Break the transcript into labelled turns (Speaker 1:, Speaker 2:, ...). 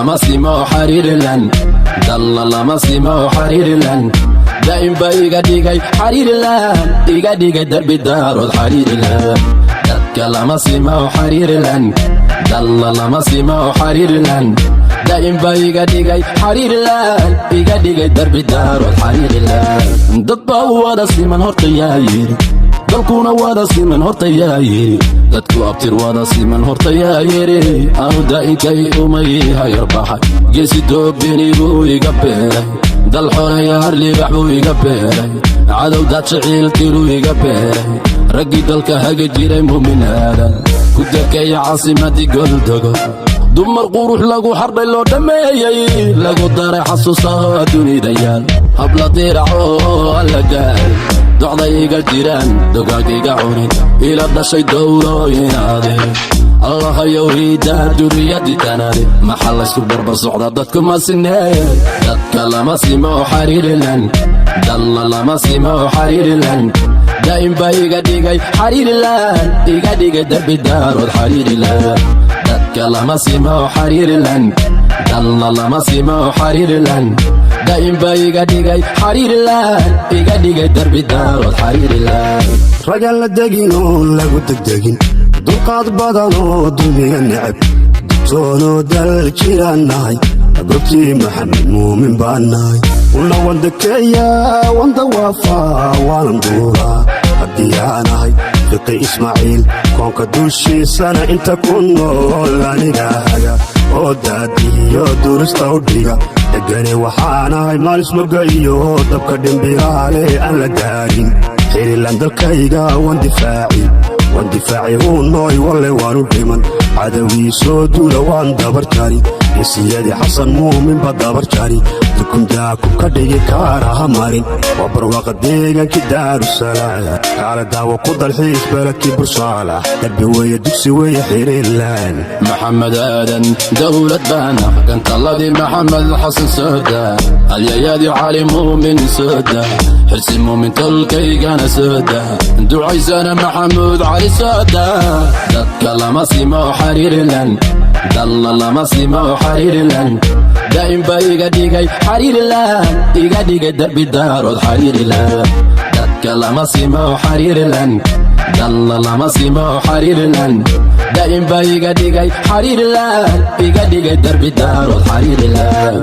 Speaker 1: lama simo xariirilan dalla lama simo xariirilan daa'im ba iga dhigay xariirilan iga dhigay darbi daarood xariirilan dadka lama simo xariirilan dalla lama simo xariirilan daa'im ba iga dhigay xariirilan iga dhigay darbi daarood xariirilan dad baa wada siman horta yaa yiri dalkuna wada siman horta yaa yiri dadku abtir wada siman horta yaa yiri aanu daa'inkay umay hayarbaxay geesi doobini buu iga beeray dal xoraya harlibax buu iga beeray cadow daad shaciiltiruu iga beeray raggii dalka haga jiray muuminaadan ku dekeeya caasimadii goldogo dumar qurux lagu xardhay loo dhammeeyey lagu daray xasuusaha dunida yaal habla diiraco alla gaaray docday iga jiraan dogaag iga cunin ila dhashay dowlooyinaade allahayow hiidaa duriyadii tanade maxaa laysku barbar socda dadku ma sinee dadka lama simo xariirilan dalla lama simo xariirilan daa'im ba iga dhigay xariirilan iga dhigay darbi daarood xariirilan dadka lama simo xariirilan dalla lama simo xariirilan daa'im ba iga dhigay xariirilan iga dhigay darbi daarood xariirilan
Speaker 2: ragaan la degin oo lagu degdegin dulqaad badan oo dulmiga necab dugsoonoo dal jiraan nahay goobtii maxamed muumin baan nahay una wandakeeya wanda waafaa waanan duuraa haddii aanahay fiqi ismaaciil koonka dushiisana inta ku nool aniga haga oo daadiyo durista u dhiga degane waxaanahay maalismoga iyo dabka dhimbiraale aan la gaarin xirilan dalkayga wandifaaci uu nooy walle waanu dhiman cadawii soo duula waan dabar jari geesiyadii xasan muuminba dabar jari dukundaa kubka dhigi kaaraha marin waa barwaaqa deegaankii daarusalaam kaala daawo ku dalxiis beledkii bursaalax darbi weeye dugsi weeye xiriirlaan
Speaker 1: maxamed aadan dawlad baana gantaladii maxamed xasan sooda halyayadii cali muumin sooda xirsi muumin tolkaygana sooda ducaysana maxamuud cali sooda dadka lama simo xariirilan dalla lama simo xariirilan daa'im ba iga dhigay xariirilan iga dhigay darbi daarood xariirilan dadka lama simo xariirilan dalla lama simo xariirilan daa'im ba iga dhigay xariirilan iga dhigay darbi daarood xariirilan